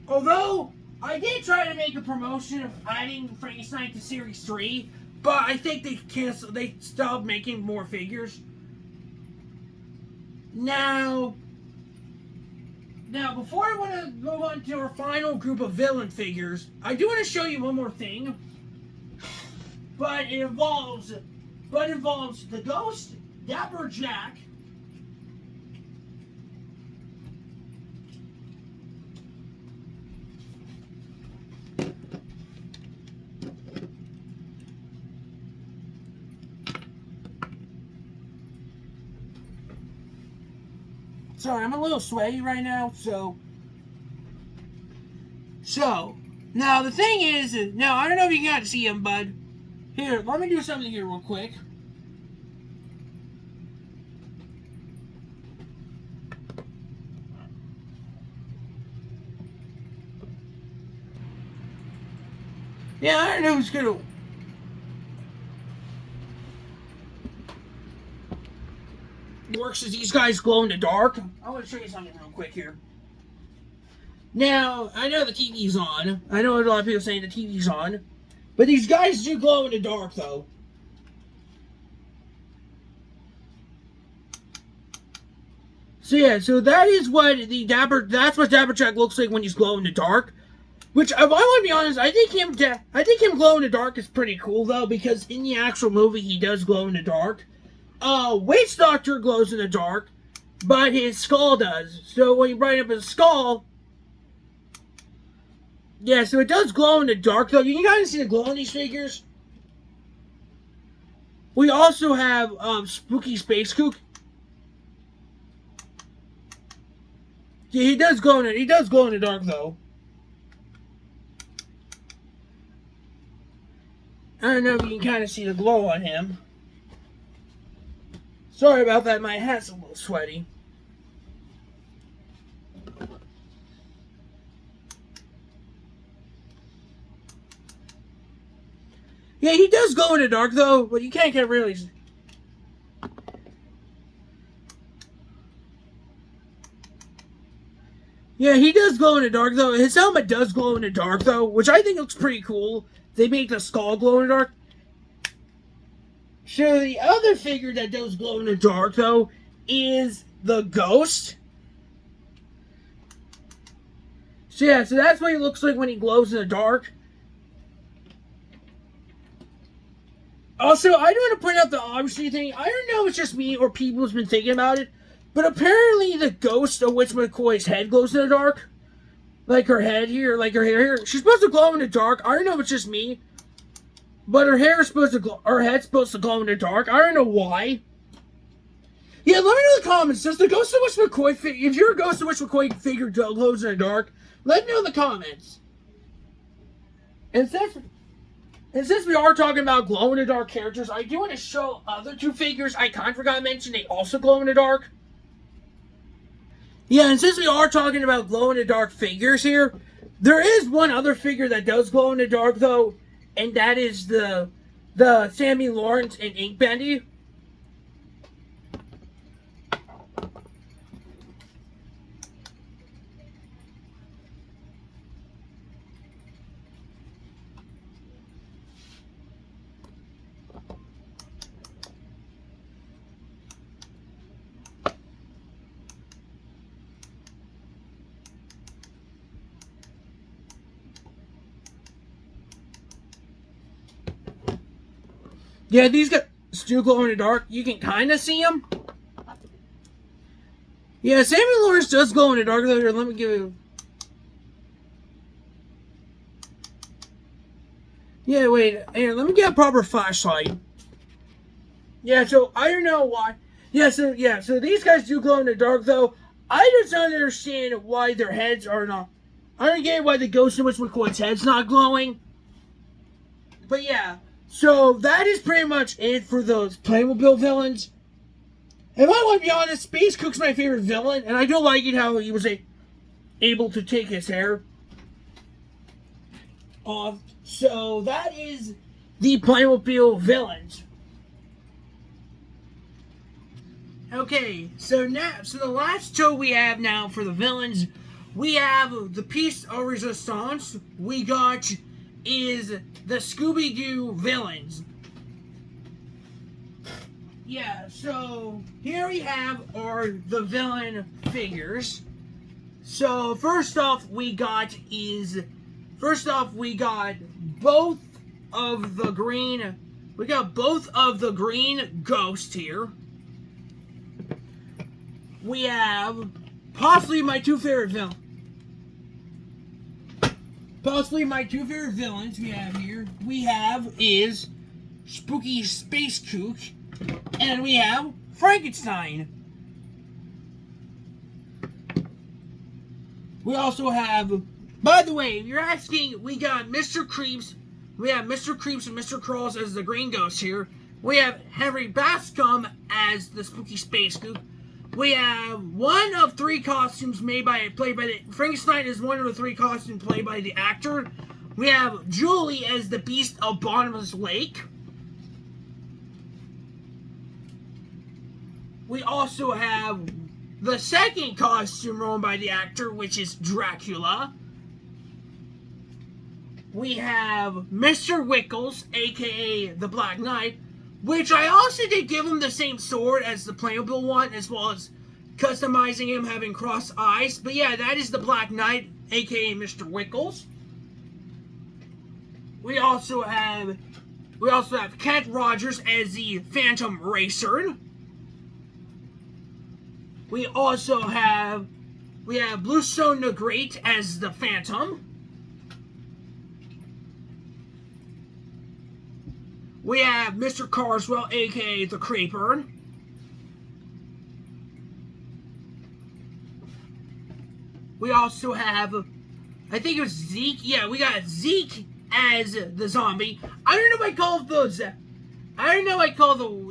Although, I did try to make a promotion of adding Frankenstein to Series 3. But I think they stopped making more figures. Now, Now, before I want to move on to our final group of villain figures, I do want to show you one more thing. But it involves the Ghost, Dapper Jack, sorry, I'm a little sweaty right now, so now the thing is, now I don't know if you got to see him, bud. Here, let me do something here real quick. Yeah, I don't know who's gonna. It works as these guys glow in the dark. I want to show you something real quick here. Now, I know the TV's on. I know a lot of people saying the TV's on. But these guys do glow in the dark, though. So yeah, so that is what that's what Dapper Jack looks like when he's glow in the dark. Which, if I want to be honest, I think him glow in the dark is pretty cool, though, because in the actual movie, he does glow in the dark. Witch Doctor glows in the dark, but his skull does. So when you brighten up his skull, yeah, so it does glow in the dark, though. You guys see the glow in these figures? We also have Spooky Space Kook. Yeah, he does glow in the dark, though. I don't know if you can kind of see the glow on him. Sorry about that, my hat's a little sweaty. Yeah, he does glow in the dark, though, but you can't get really. Yeah, he does glow in the dark, though. His helmet does glow in the dark, though, which I think looks pretty cool. They make the skull glow in the dark. So the other figure that does glow in the dark, though, is the Ghost. So yeah, so that's what he looks like when he glows in the dark. Also, I do want to point out the obviously thing. I don't know if it's just me or people who's been thinking about it, but apparently the ghost of Witch McCoy's head glows in the dark. Like her head here, like her hair here. She's supposed to glow in the dark. I don't know if it's just me. But her hair is supposed to glow, her head's supposed to glow in the dark. I don't know why. Yeah, let me know in the comments. Does the Ghost of Witch McCoy if your Ghost of Witch McCoy figure glows in the dark, let me know in the comments. And since we are talking about glow in the dark characters, I do want to show other two figures I kind of forgot to mention. They also glow in the dark. Yeah, and since we are talking about glow in the dark figures here, there is one other figure that does glow in the dark, though. And that is the Sammy Lawrence and Ink Bendy. Yeah, these guys do glow in the dark. You can kind of see them. Yeah, Sammy Lawrence does glow in the dark. Here, let me give you. Yeah, wait. Here, let me get a proper flashlight. Yeah, so I don't know why. Yeah, so these guys do glow in the dark, though. I just don't understand why their heads are not. I don't get why the Ghost of Witch McCoy's head's not glowing. But yeah. So that is pretty much it for those Playmobil villains. If I want to be honest, Space Cook's my favorite villain, and I don't like it how he was able to take his hair off. So that is the Playmobil villains. Okay, so the last show we have now for the villains, we have the piece of resistance. We got is the Scooby-Doo villains. Yeah, so here we have the villain figures. So first off, we got both of the green. We got both of the green ghosts here. We have possibly my two favorite villains. We have here. We have is Spooky Space Kook, and we have Frankenstein. We also have, by the way, if you're asking, we got Mr. Creeps. We have Mr. Creeps and Mr. Crawls as the green ghosts here. We have Henry Bascom as the Spooky Space Kook. We have one of three costumes played by Frankenstein is one of the three costumes played by the actor. We have Julie as the Beast of Bottomless Lake. We also have the second costume worn by the actor, which is Dracula. We have Mr. Wickles, aka the Black Knight, which I also did give him the same sword as the playmobil one, as well as customizing him having crossed eyes. But yeah, that is the Black Knight, aka Mr. Wickles. We also have Kent Rogers as the Phantom Racer. We also have Bluestone the Great as the Phantom. We have Mr. Carswell, aka the Creeper. We also have, I think it was Zeke. Yeah, we got Zeke as the zombie. I don't know what I call those.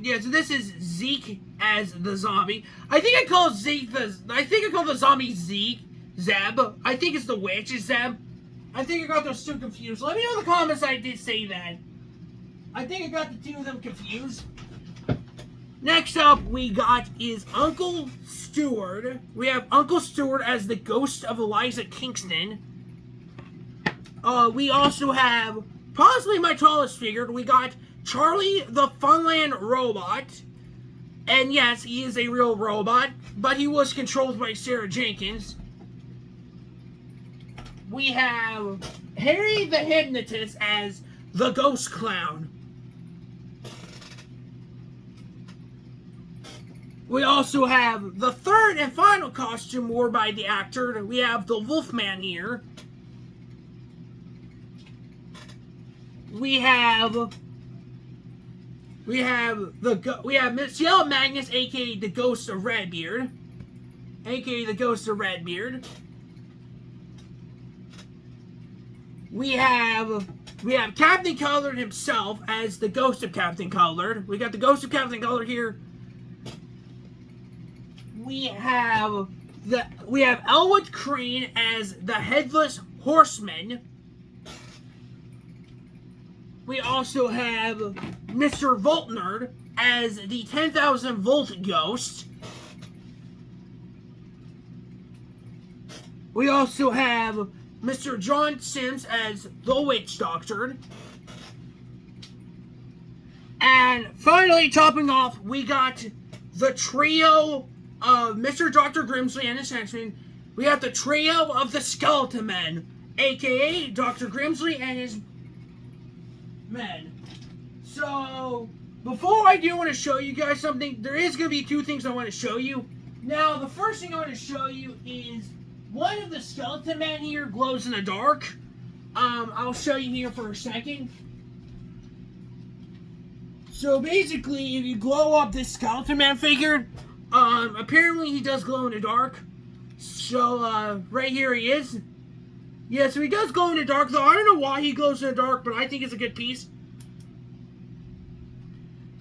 Yeah, so this is Zeke as the zombie. I think I call the zombie Zeke. Zeb. I think it's the witch is Zeb. I think I got those two confused. Let me know in the comments I did say that. I think I got the two of them confused. Next up, we got is Uncle Stewart. We have Uncle Stewart as the ghost of Eliza Kingston. We also have possibly my tallest figure. We got Charlie the Funland Robot. And yes, he is a real robot, but he was controlled by Sarah Jenkins. We have Harry the Hypnotist as the Ghost Clown. We also have the third and final costume worn by the actor. We have the Wolfman here. We have Miss Yellow Magnus, aka the Ghost of Redbeard. We have Captain Colored himself as the Ghost of Captain Colored. We got the Ghost of Captain Colored here. We have Elwood Crane as the Headless Horseman. We also have Mr. Voltnerd as the 10,000 Volt Ghost. We also have Mr. John Sims as the Witch Doctor. And finally, topping off, we got the trio of Mr. Dr. Grimsley and his henchmen. We have the trio of the Skeleton Men, aka Dr. Grimsley and his men. So, before I do want to show you guys something, there is going to be two things I want to show you. Now, the first thing I want to show you is one of the Skeleton Men here glows in the dark. I'll show you here for a second. So basically, if you glow up this Skeleton Man figure, apparently he does glow in the dark. So, right here he is. Yeah, so he does glow in the dark, though I don't know why he glows in the dark, but I think it's a good piece.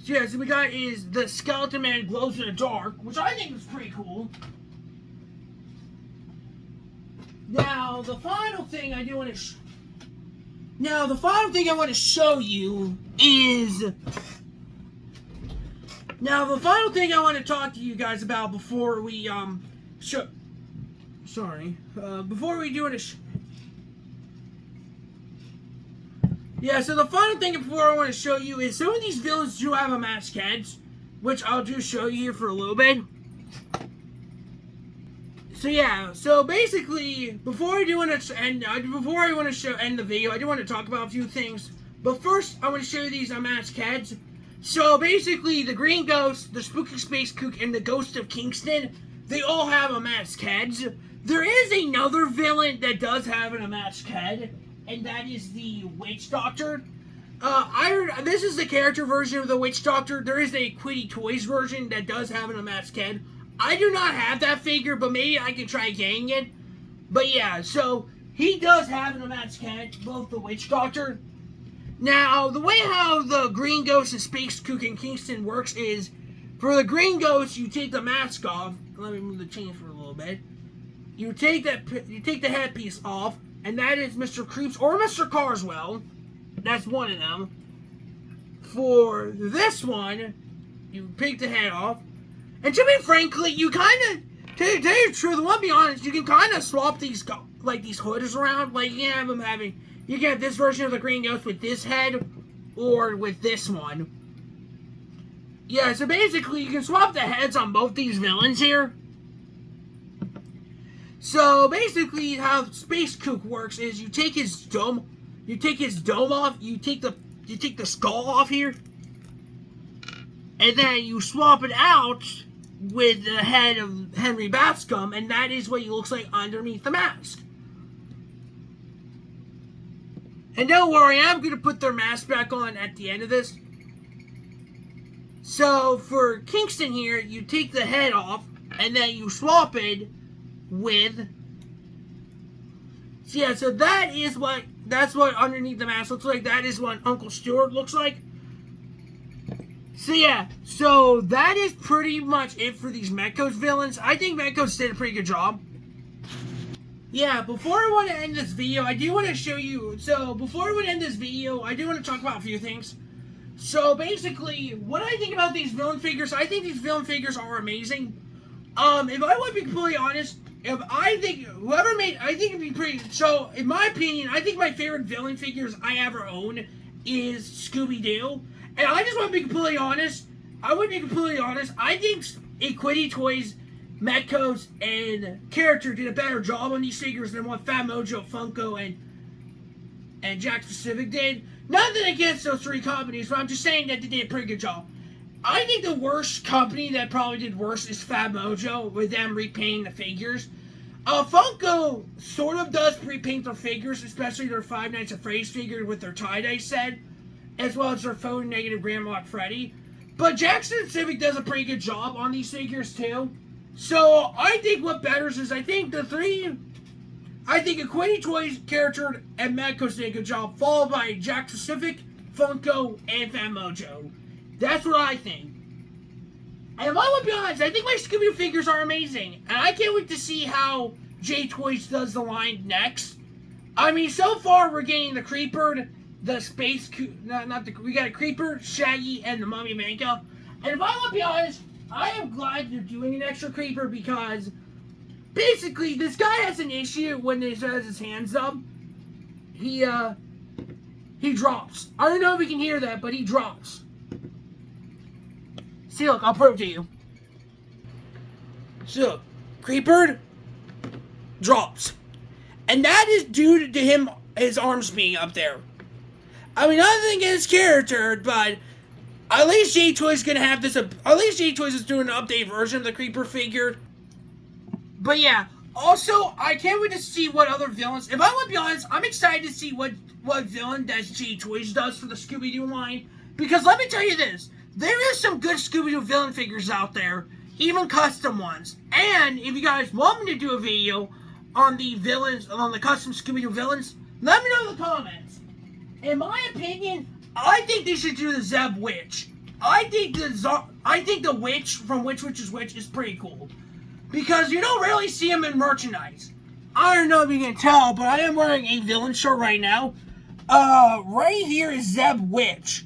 So yeah, so we got is the Skeleton Man glows in the dark, which I think is pretty cool. Now, the final thing I want to show you is... Now, the final thing I want to talk to you guys about before we, before we do it... Yeah, so the final thing before I want to show you is some of these villains do have a masked heads, which I'll just show you here for a little bit. So yeah, so basically, before I want to end the video, I do want to talk about a few things. But first, I want to show you these unmatched heads. So basically, the Green Ghost, the Spooky Space Kook, and the Ghost of Kingston, they all have unmatched heads. There is another villain that does have an unmatched head, and that is the Witch Doctor. This is the character version of the Witch Doctor. There is a Quiddy Toys version that does have an unmatched head. I do not have that figure, but maybe I can try getting it. But yeah, so he does have an unmatched head, both the Witch Doctor. Now, the way how the Green Ghost and Space Kook and Kingston works is, for the Green Ghost, you take the mask off. Let me move the chain for a little bit. You take the headpiece off, and that is Mr. Creeps or Mr. Carswell. That's one of them. For this one, you take the head off. And to be frankly, you kind of, to tell you the truth, I want to be honest, you can kind of swap these hoods around. Like, you can have this version of the Green Ghost with this head, or with this one. Yeah, so basically, you can swap the heads on both these villains here. So basically, how Space Kook works is you take his dome off, you take the skull off here, and then you swap it out with the head of Henry Bascom, and that is what he looks like underneath the mask. And don't worry, I'm going to put their mask back on at the end of this. So, for Kingston here, you take the head off, and then you swap it with... So yeah, so that's what underneath the mask looks like. That is what Uncle Stuart looks like. So yeah, so that is pretty much it for these Metcos villains. I think Metcos did a pretty good job. Yeah, before I want to end this video, I do want to show you... So, before I want to end this video, I do want to talk about a few things. So, basically, what I think about these villain figures, I think these villain figures are amazing. If I want to be completely honest, I think it'd be pretty... So, in my opinion, I think my favorite villain figures I ever own is Scooby-Doo. And I just want to be completely honest. I think Quiddy Toys, Metcos, and Character did a better job on these figures than what Fat Mojo, Funko, and Jakks Pacific did. Nothing against those three companies, but I'm just saying that they did a pretty good job. I think the worst company that probably did worse is Fat Mojo, with them repainting the figures. Funko sort of does repaint their figures, especially their Five Nights at Freddy's figure with their tie-dye set, as well as their phone negative Grandma Freddy. But Jakks Pacific does a pretty good job on these figures too. So I think what betters is I think a Quiddy Toys, Character, and Metcos did a good job, followed by Jakks Pacific, Funko, and Fat Mojo. That's what I think. And if I would be honest, I think my Scooby-Doo figures are amazing. And I can't wait to see how J-Toys does the line next. I mean, so far we're getting the Creeper, the Space... we got a Creeper, Shaggy, and the Mummy Manka. And if I would be honest, I am glad they're doing an extra Creeper because... basically, this guy has an issue when he has his hands up. He drops. I don't know if you can hear that, but he drops. See, look, I'll prove to you. See, look. Creeper drops. And that is due to him, his arms being up there. I mean, nothing against Character, but at least J-Toys gonna have this. At least J-Toys is doing an updated version of the Creeper figure. But yeah, also, I can't wait to see what other villains... If I would be honest, I'm excited to see what villain that J-Toys does for the Scooby-Doo line. Because let me tell you this, there is some good Scooby-Doo villain figures out there, even custom ones. And if you guys want me to do a video on the villains, on the custom Scooby-Doo villains, let me know in the comments. In my opinion, I think they should do the Zeb Witch. I think the Witch from Which Witch is Which is pretty cool. Because you don't really see him in merchandise. I don't know if you can tell, but I am wearing a villain shirt right now. Right here is Zeb Witch.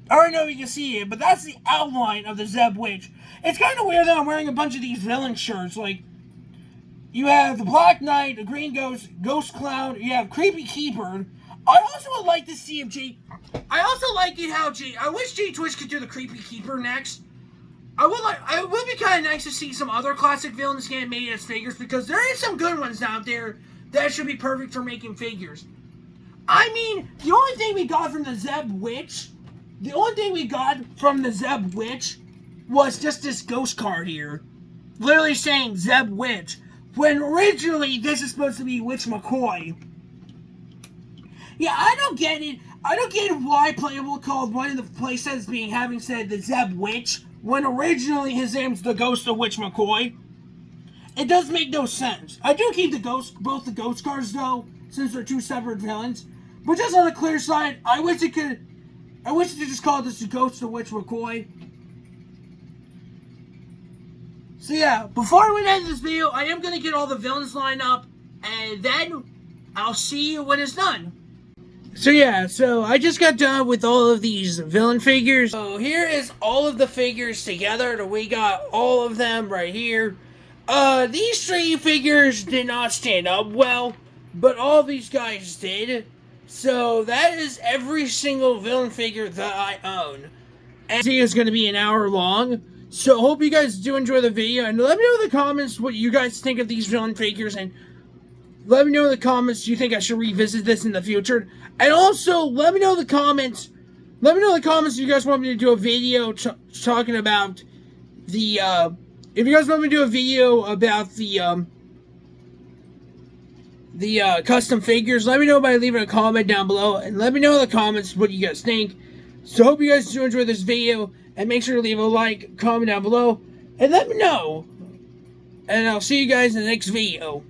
I don't know if you can see it, but that's the outline of the Zeb Witch. It's kind of weird that I'm wearing a bunch of these villain shirts. Like, you have the Black Knight, the Green Ghost, Ghost Clown, you have Creepy Keeper. I also would like to see if I also like it how I wish J-Toys could do the Creepy Keeper next. It would be kind of nice to see some other classic villains get made as figures, because there is some good ones out there that should be perfect for making figures. I mean, the only thing we got from the Zeb Witch was just this ghost card here, literally saying Zeb Witch, when originally this is supposed to be Witch McCoy. Yeah, I don't get it. I don't get why Playable called one of the playsets being having said the Zeb Witch, when originally his name's the Ghost of Witch McCoy. It does make no sense. I do keep both the ghost cards though, since they're two separate villains. But just on the clear side, I wish it could just call this the Ghost of Witch McCoy. So yeah, before we end this video, I am gonna get all the villains lined up, and then I'll see you when it's done. So yeah, so I just got done with all of these villain figures. So here is all of the figures together. We got all of them right here. These three figures did not stand up well, but all these guys did. So that is every single villain figure that I own. And this video is going to be an hour long. So hope you guys do enjoy the video, and let me know in the comments what you guys think of these villain figures, and let me know in the comments, do you think I should revisit this in the future? And also, let me know in the comments, if you guys want me to do a video talking about the, if you guys want me to do a video about the custom figures, let me know by leaving a comment down below, and let me know in the comments what you guys think. So hope you guys do enjoy this video, and make sure to leave a like, comment down below, and let me know. And I'll see you guys in the next video.